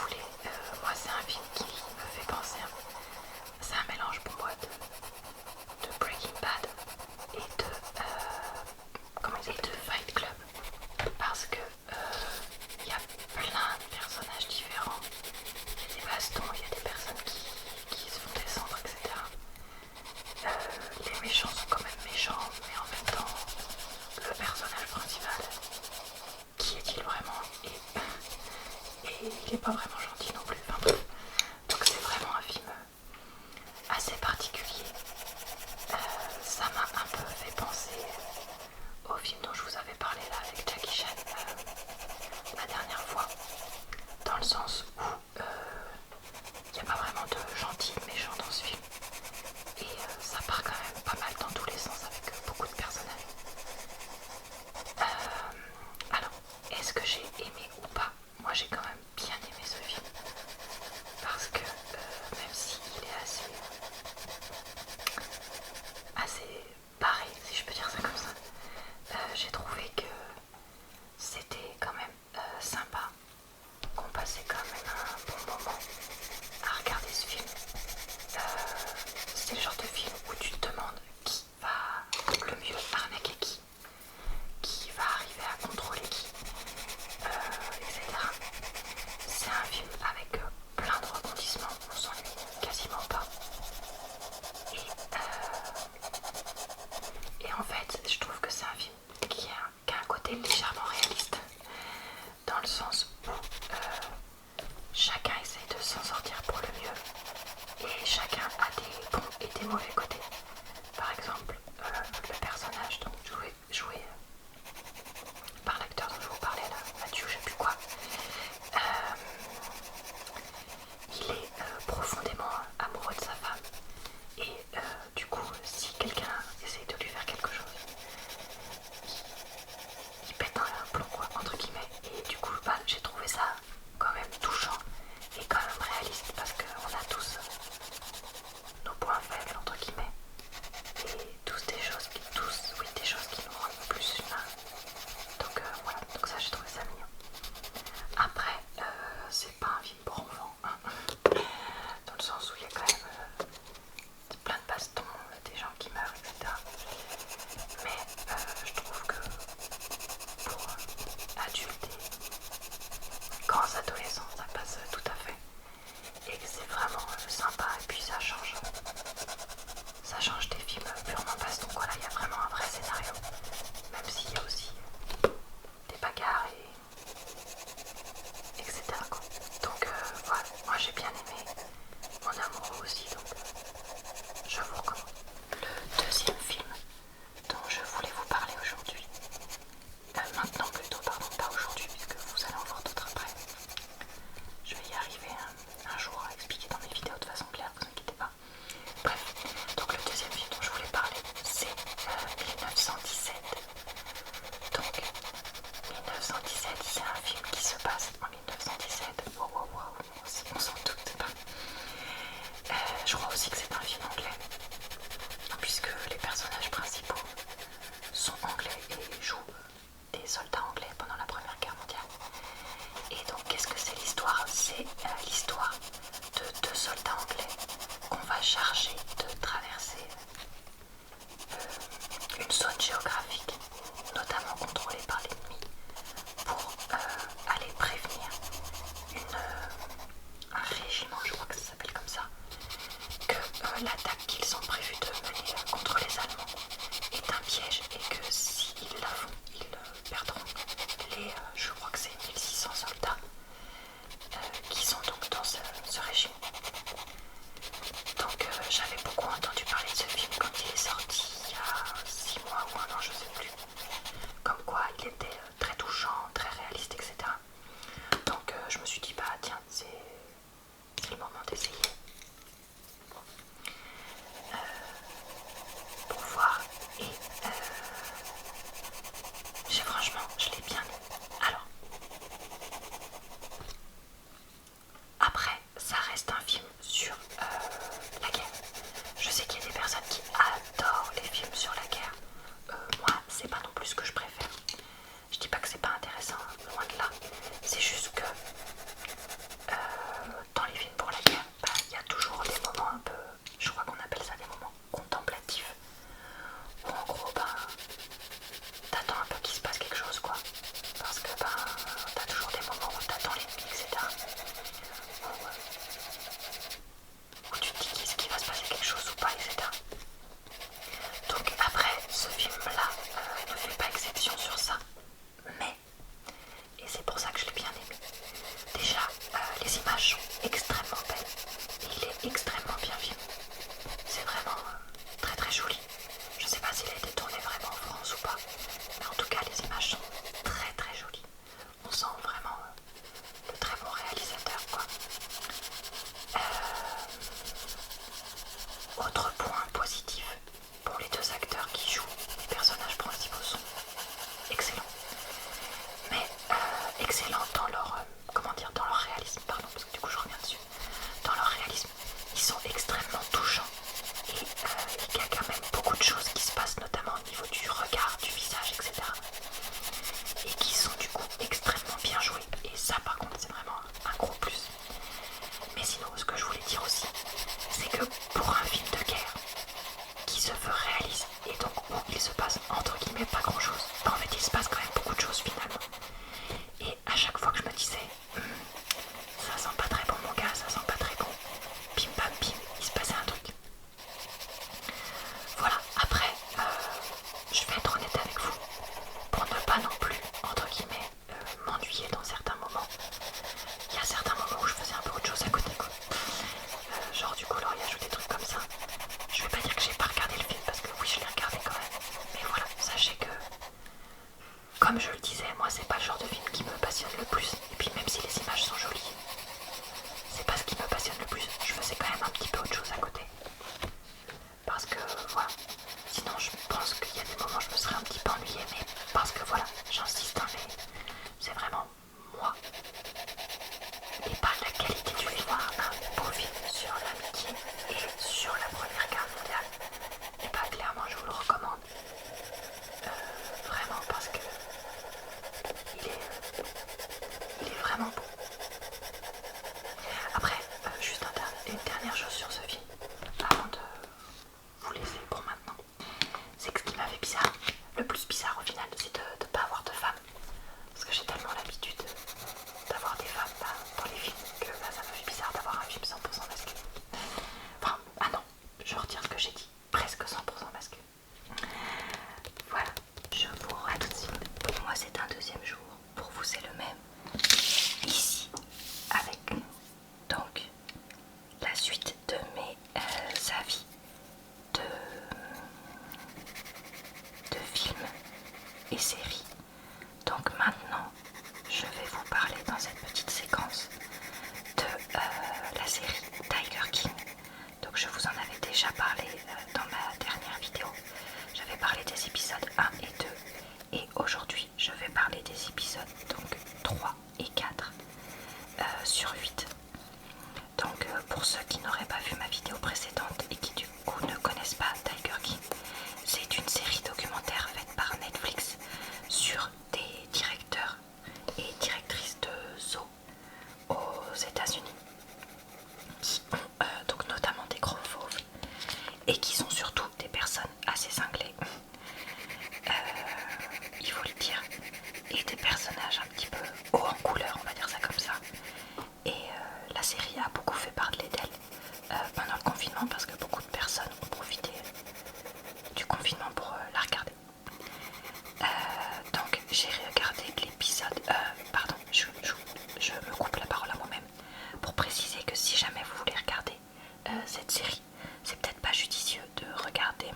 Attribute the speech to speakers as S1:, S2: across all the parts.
S1: voulais, moi c'est un film qui me fait penser, c'est un mélange pour moi de Breaking Bad et de Fight Club, parce que il y a plein de personnages différents, il y a des bastons, il y a des personnes qui se font descendre, etc. Les méchants sont quand même méchants, mais en même temps, le personnage principal, qui est-il vraiment, et il n'est pas vraiment gentil non plus. Enfin bref, donc c'est vraiment un film assez particulier. Ça m'a un peu fait penser au film dont je vous avais parlé là avec Jackie Chan la dernière fois, dans le sens où il n'y a pas vraiment de gentil et de méchant dans ce film, et ça part quand même pas mal dans tous les sens avec beaucoup de personnages. Alors, est-ce que j'ai aimé ou pas? Moi j'ai quand même bien aimé ce film, parce que même s'il est assez barré, si je peux dire ça comme ça, j'ai trouvé que c'était quand même sympa, qu'on passait quand même un bon moment à regarder ce film. C'est le genre de film où tu te demandes qui va le mieux arnaquer qui va arriver à contrôler qui, etc. C'est un film avec plein de rebondissements, on s'ennuie quasiment pas. Et en fait, je trouve que c'est un film qui a un côté légèrement réaliste, dans le sens où chacun essaye de s'en sortir pour le mieux, et chacun a des bons et des mauvais côtés. Par exemple, le personnage donc joué par l'acteur dont je vous parlais là, Mathieu, je sais plus quoi, il est profondément amoureux de sa femme, et du coup, si quelqu'un essaye de lui faire quelque chose, il pète un plomb, quoi, entre guillemets. Et du coup, j'ai trouvé ça quand même touchant et quand même réaliste, parce qu'on a tous nos points faibles, entre guillemets, et des choses qui nous rendent plus humains. Donc voilà, donc ça j'ai trouvé ça mignon. Après, c'est pas un film pour enfants, hein, dans le sens où il y a quand même plein de bastons, des gens qui meurent, etc. Mais je trouve que pour adultes et grands adolescents, ça passe tout à fait. Et que c'est vraiment sympa, et puis ça change des films purement baston, quoi. Là il y a vraiment un vrai scénario, même s'il y a aussi des bagarres et etc., quoi. Donc voilà, moi j'ai bien aimé, mon amoureux aussi, donc je vous recommande. Le deuxième film dont je voulais vous parler aujourd'hui, maintenant plutôt, pardon, pas aujourd'hui, puisque vous allez en voir d'autres après. Je vais y arriver un jour à expliquer dans mes vidéos de façon claire, vous inquiétez pas. Bref, donc le deuxième film dont je voulais parler, c'est 1917. Donc 1917, c'est un film qui se passe en 1917. Wow, on s'en doute pas. Je crois aussi que c'est un film anglais, puisque les personnages principaux sont anglais et jouent des soldats anglais pendant la Première Guerre mondiale. Et donc qu'est-ce que c'est l'histoire? C'est l'histoire de deux soldats anglais qu'on va charger de traverser une zone géographique, notamment contrôlée par l'ennemi, pour aller prévenir un régiment, je crois que ça s'appelle comme ça, que l'attaque qu'ils ont prévu de mener contre les Allemands est un piège, et que s'ils la font, ils perdront je crois que c'est 1600 soldats qui sont donc dans ce régime. Donc j'avais beaucoup entendu parler de ce film quand il est sorti il y a 6 mois ou 1 an, je sais plus. Comme quoi il était très touchant, très réaliste, etc. Donc je me suis dit, bah tiens, c'est le moment d'essayer. Pour voir, et franchement, je l'ai bien aimé. Alors, après, ça reste un film sur la guerre. Je sais qu'il y a des personnes qui adorent les films sur la guerre. Moi, c'est pas non plus ce que je préfère. Je dis pas que c'est pas intéressant, loin de là. C'est juste que extrêmement belle et il est extrêmement bien filmé. C'est vraiment très très joli. Je sais pas s'il a été tourné vraiment en France ou pas, mais en tout cas les images sont très très jolies. On sent vraiment le très bon réalisateur quoi. Autre point positif, pour les deux acteurs qui jouent les personnages principaux sont excellents. Mais excellents dans leur dans leur réalisme, pardon, parce que du coup je reviens dessus. Dans leur réalisme, ils sont extrêmement touchants et il y a quand même beaucoup de choses qui se passent, notamment au niveau du regard, du visage, etc. Et qui sont du coup extrêmement bien joués. Et ça par contre c'est vraiment un gros plus. Mais sinon ce que je voulais dire aussi, c'est que pour un film de guerre qui se veut réaliste et donc où il se passe entre guillemets pas grand chose, en fait il se passe quand même beaucoup de choses finalement. Et à chaque fois que je me disais ça sent pas très bon mon gars, ça sent pas très bon, bim bam bim, il se passait un truc. Voilà, après je vais être honnête avec vous, pour ne pas non plus entre guillemets m'ennuyer dans certains moments. Il y a certains moments où je faisais un peu autre chose à côté quoi. Genre du coloriage ou des trucs comme ça. Je vais pas dire que j'ai pas regardé le film parce que oui je l'ai regardé quand même. Mais voilà, sachez que comme je le disais, moi c'est pas le genre de film qui me passionne le plus. Et puis même si les images sont jolies, c'est pas ce qui me passionne le plus. Je faisais quand même un petit peu autre chose à côté. Parce que voilà. Sinon je pense qu'il y a des moments où je me serais un petit peu ennuyée. Mais parce que voilà, j'insiste, hein, mais c'est vraiment moi. Et pas la qualité du film. Un beau film sur l'amitié et sur la Première Guerre mondiale. Et pas clairement je vous le recommande. Vraiment parce que il est vraiment beau. Après, juste une dernière chose sur ce film, avant de vous laisser pour maintenant, c'est que ce qui m'a fait bizarre, le plus bizarre au final, c'est de ne pas avoir de femmes. Parce que j'ai tellement l'habitude d'avoir des femmes dans les films que ça me fait bizarre d'avoir un film 100% masculin. Enfin, ah non, je retire ce que j'ai dit, presque 100% masculin. Voilà, je vous revois tout de suite. Pour moi c'est un deuxième jour, pour vous c'est le même. Ici, avec donc la suite de mes avis de films et séries. Donc maintenant, je vais vous parler dans cette petite séquence de la série Tiger King. Donc je vous en avais déjà parlé dans ma dernière vidéo. J'avais parlé des épisodes 1 et 2 et aujourd'hui je vais parler des épisodes donc 3 et 4 sur 8. Donc pour ceux qui n'auraient pas vu ma vidéo précédente et qui du coup ne connaissent pas Tiger King, c'est une série documentaire faite par Netflix sur des directeurs et directrices de zoo aux États-Unis qui ont donc notamment des gros fauves et qui sont surtout des personnes assez cinglées, il faut le dire, et des personnages un petit peu hauts en couleur, on va dire ça comme ça. Et la série a beaucoup fait parler d'elle pendant le confinement parce que beaucoup de personnes ont profité du confinement pour la regarder. Donc j'ai regardé l'épisode, pardon, je me coupe la parole à moi-même pour préciser que si jamais vous voulez regarder cette série, c'est peut-être pas judicieux de regarder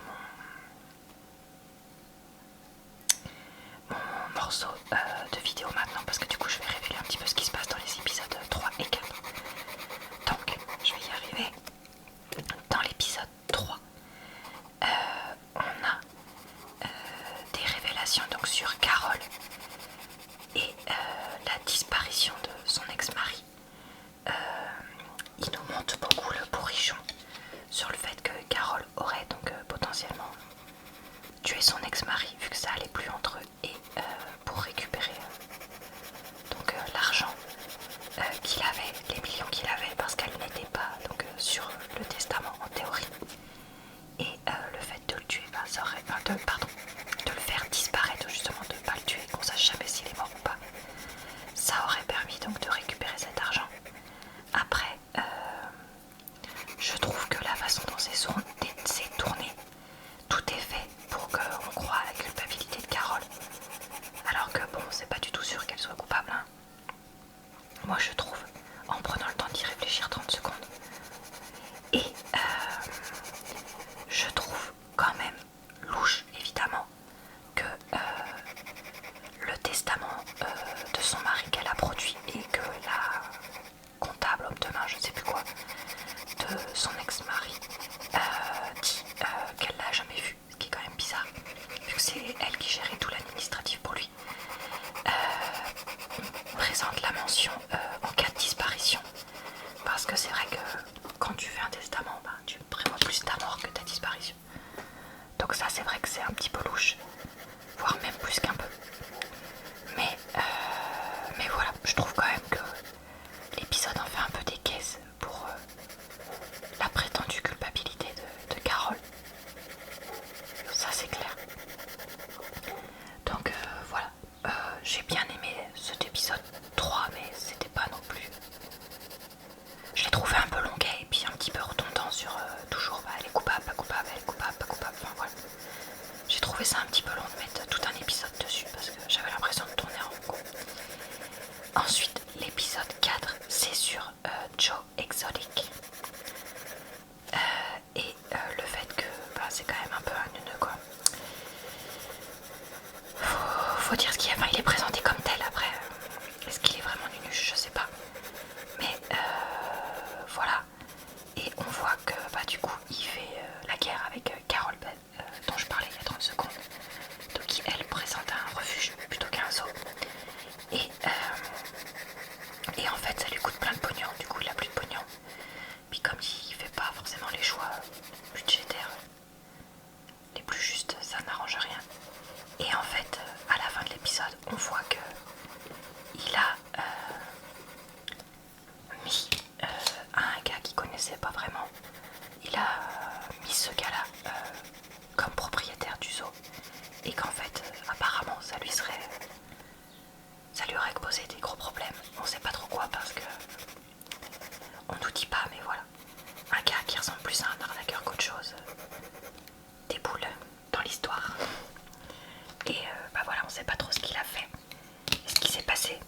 S1: mon morceau de vidéo maintenant parce que du coup je vais révéler un petit peu ce qui se passe dans les épisodes 3 et 4. Donc je vais y arriver. Dans l'épisode 3, on a des révélations donc sur Carole et la disparition de son ex-mari. Il nous montre beaucoup le bourrichon sur le fait que Carole aurait donc potentiellement tué son ex-mari vu que ça allait plus entre eux et pour récupérer donc l'argent qu'il avait, les millions qu'il avait parce qu'elle n'était pas donc sur le testament en théorie. Et le fait de le tuer, ça aurait, de le faire disparaître justement, de ne pas le tuer, qu'on sache jamais s'il est mort ou pas, ça aurait permis donc de récupérer cet argent. Après, je trouve que la façon dont c'est tourné, tout est fait pour qu'on croie à la culpabilité de Carole. Alors que bon, c'est pas du tout sûr qu'elle soit coupable. Hein. Moi je trouve, en prenant le temps d'y réfléchir son ex-mari dit qu'elle l'a jamais vu, ce qui est quand même bizarre, vu que c'est elle qui gérait tout l'administratif pour lui. Présente la mention en cas de disparition, parce que c'est vrai que quand tu fais un testament, tu prévois plus ta mort que ta disparition. Donc ça c'est vrai que c'est un petit peu louche, voire même plus qu'un peu. Mais voilà, je trouve quand même que l'épisode en fait un peu des caisses pour la prétendue culpabilité de Carole. Ça c'est clair. Donc voilà, j'ai bien aimé cet épisode 3, mais c'était pas non plus... Je l'ai trouvé un peu longuet et puis un petit peu redondant sur toujours elle est coupable, pas coupable, elle est coupable, pas coupable, enfin voilà. J'ai trouvé ça un petit peu long de mettre tout un épisode dessus parce que j'avais l'impression de tourner en rond. Ensuite, l'épisode 4, c'est sur Joe Exotic. Et le fait que c'est quand même un peu un nœud quoi. Faut dire ce qu'il y a, enfin, il est présenté comme tel après. Est-ce qu'il est vraiment nunuche, je sais pas. Mais voilà. Et on voit que du coup il fait la guerre avec Carole dont je parlais il y a 30 secondes. Donc qui elle présente un refuge plutôt qu'un zoo. Et en fait ça lui coûte plein de pognon, du coup il a plus de pognon. Puis comme il fait pas forcément les choix budgétaires les plus justes, ça n'arrange rien. Et en fait à la fin de l'épisode on voit que il a mis un gars qu'il connaissait pas vraiment, il a mis ce gars là comme propriétaire du zoo, et qu'en fait apparemment ça lui aurait posé des gros problèmes. On sait pas trop quoi parce que on nous dit pas, mais voilà, un gars qui ressemble plus à un arnaqueur qu'autre chose déboule dans l'histoire. Et voilà, on sait pas trop ce qu'il a fait et ce qui s'est passé.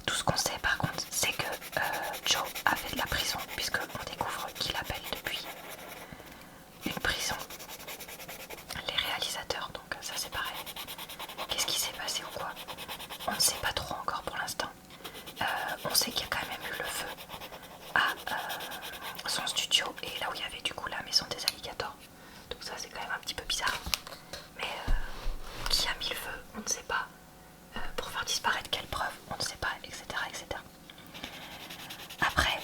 S1: Tout ce qu'on sait par contre, c'est que Joe a fait de la prison, puisqu'on découvre qu'il appelle depuis une prison les réalisateurs, donc ça c'est pareil. Qu'est-ce qui s'est passé ou quoi? On ne sait pas trop encore pour l'instant. On sait qu'il y a quand même eu le feu à son studio et là où il y avait du coup la maison des alligators. Donc ça c'est quand même un petit peu bizarre. Mais qui a mis le feu, on ne sait pas. Pour faire disparaître quelle preuve, on ne sait pas, etc. etc. Après,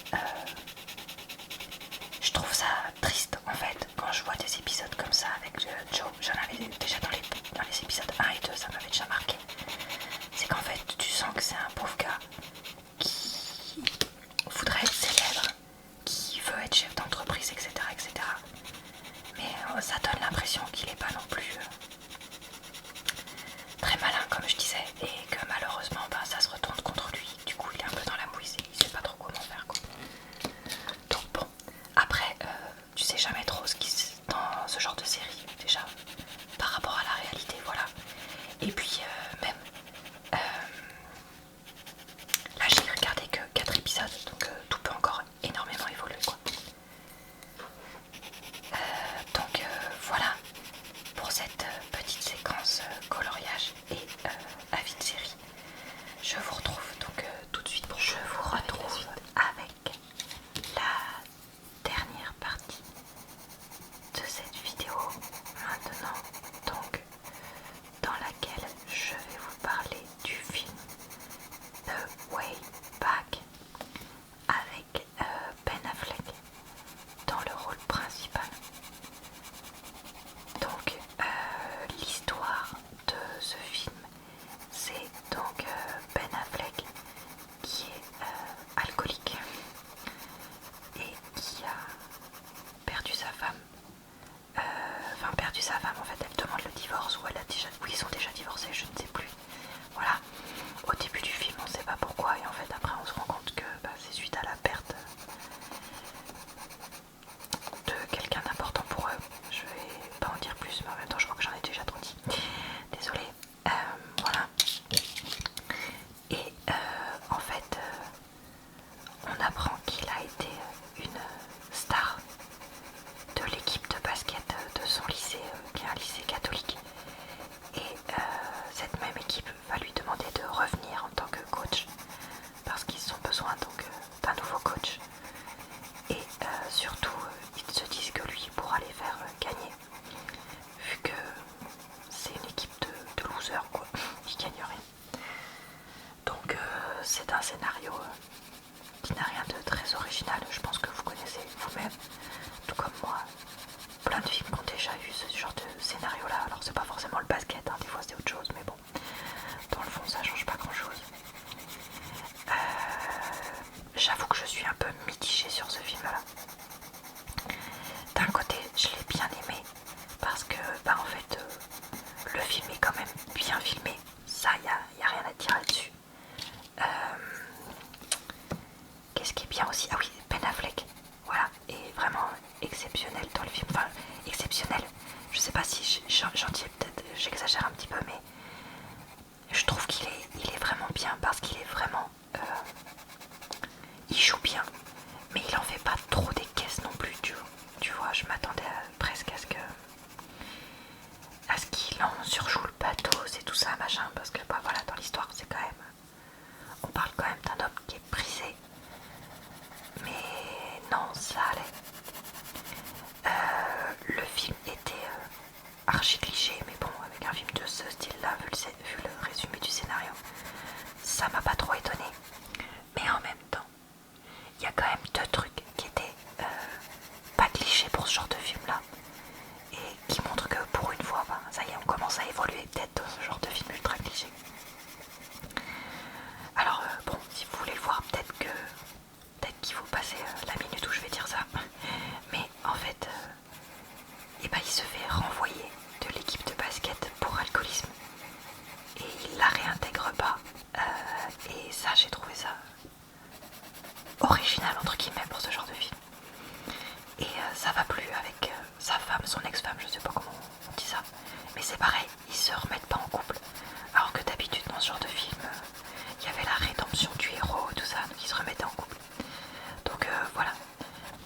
S1: je trouve ça triste en fait quand je vois des épisodes comme ça avec Joe. J'en avais déjà dans les épisodes 1 et 2, ça m'avait déjà marqué. C'est qu'en fait tu sens que c'est un pauvre gars qui voudrait être célèbre, qui veut être chef d'entreprise, etc. etc. Mais ça donne l'impression qu'il n'est pas non plus très malin comme je disais, et que malheureusement ça se retourne contre lui. Du coup il est un peu dans la mouise et il sait pas trop comment faire quoi. Donc bon, après tu sais jamais trop ce qui dans ce genre de série déjà par rapport à la réalité, voilà. Et puis même là j'ai regardé que 4 épisodes, donc tout peut encore énormément évoluer quoi. Donc voilà pour cette petite séquence coloriage et avis de série. Je vous retrouve donc tout de suite pour avec la dernière partie de cette vidéo maintenant, donc dans laquelle je vais vous parler du film The Way Back avec Ben Affleck dans le rôle principal. Donc l'histoire de ce film, c'est donc Ben Affleck qui est alcoolique et qui a perdu sa femme. Perdu sa femme, en fait elle demande le divorce, ou ils sont déjà divorcés, je ne sais plus. Voilà, au début du film on ne sait pas pourquoi, et en fait après on se rend compte que c'est suite à la perte de quelqu'un d'important pour eux. Je vais pas en dire plus, mais en même temps je crois que j'en ai déjà trop dit. Désolée. Voilà. Et en fait, on apprend qu'il a été une star de l'équipe de basket de son lycée, qui est un lycée catholique. Et cette même équipe va lui demander Batman, je pense que vous connaissez vous-même, tout comme moi, plein de films qui ont déjà eu ce genre de scénario là. Alors c'est pas forcément le basket, hein, des fois c'est autre chose, mais bon, dans le fond ça change pas grand chose. J'avoue que je suis un peu mitigée sur ce film là. D'un côté je l'ai bien aimé parce que bah en fait le film est quand même bien filmé, ça y a rien à dire là-dessus. Qu'est-ce qui est bien aussi? Ah oui, Ben Affleck, voilà, est vraiment exceptionnel dans le film. Enfin, exceptionnel, je sais pas si j'en dis peut-être, j'exagère un petit peu, mais je trouve qu'il est vraiment bien parce qu'il est vraiment... il joue bien, mais il en fait pas trop des caisses non plus, tu vois, je m'attendais presque à ce qu'il en surjoue le pathos et tout ça, machin, parce que bah voilà, dans l'histoire, c'est quand même... On parle quand même d'un homme qui est brisé. Mais non, ça allait. Le film était archi cliché, mais bon, avec un film de ce style-là, vu le résumé du scénario, ça m'a pas trop étonné. Mais en même temps, il y a quand même deux trucs qui étaient pas clichés pour ce genre de film-là, et qui montrent que pour une fois, ben, ça y est, on commence à évoluer peut-être dans ce genre de film ultra cliché. Alors bon, si vous voulez le voir, peut-être qu'il faut passer la minute où je vais dire ça. Mais en fait, il se fait renvoyer de l'équipe de basket pour alcoolisme. Et il la réintègre pas. Et ça, j'ai trouvé ça original entre guillemets pour ce genre de film. Et ça va plus avec sa femme, son ex-femme, je sais pas comment on dit ça. Mais c'est pareil, ils se remettent pas en couple. Alors que d'habitude dans ce genre de film, il y avait la rédemption du héros, tout ça, donc ils se remettaient en couple. Donc voilà,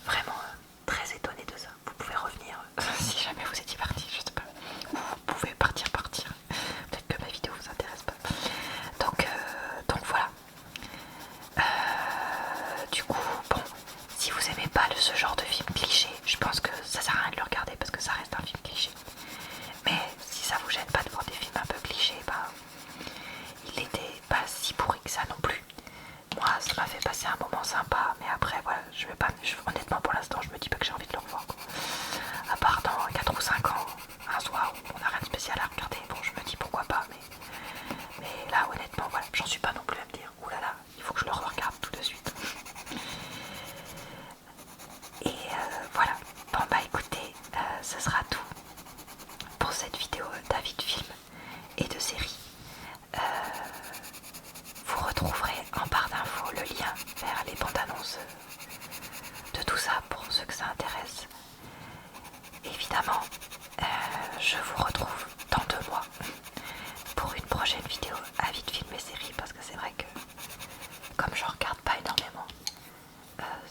S1: vraiment très étonnée de ça. Vous pouvez revenir si jamais vous étiez parti, je sais pas. Ou vous pouvez partir. Peut-être que ma vidéo vous intéresse pas. Donc voilà. Du coup, bon, si vous aimez pas ce genre de film cliché, je pense que ça sert à rien de le regarder parce que ça reste un film cliché. Mais si ça vous gêne pas de voir des films un peu clichés, bah il était pas si pourri que ça non plus. Moi, ça m'a fait passer un moment sympa, mais après, voilà, honnêtement, pour l'instant, je me dis pas que j'ai envie de le revoir, quoi. À part dans 4 ou 5 ans, un soir où on n'a rien de spécial à regarder, bon, je me dis pourquoi pas, mais là, honnêtement, voilà, j'en suis pas non plus à me dire, oulala, il faut que je le regarde tout de suite. Et voilà, bon bah écoutez, ce sera tout pour cette vidéo d'avis de films et de séries. Vous retrouverez en barre d'infos le lien vers les bandes annonces de tout ça pour ceux que ça intéresse. Évidemment, je vous retrouve dans 2 mois pour une prochaine vidéo avis de films et séries parce que c'est vrai que comme je regarde pas énormément,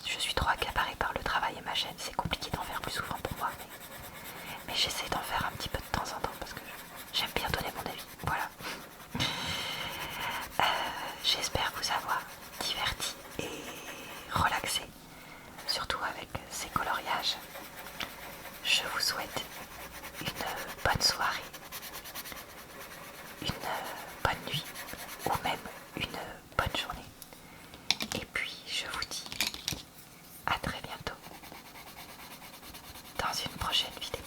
S1: je suis trop accaparée par le travail et ma chaîne, c'est compliqué d'en faire plus souvent pour moi, mais j'essaie d'en faire un petit peu de temps en temps parce que j'aime bien donner mon avis, voilà. J'espère vous avoir diverti et relaxé, surtout avec ces coloriages. Je vous souhaite une bonne soirée, une bonne nuit ou même une bonne journée. Et puis je vous dis à très bientôt dans une prochaine vidéo.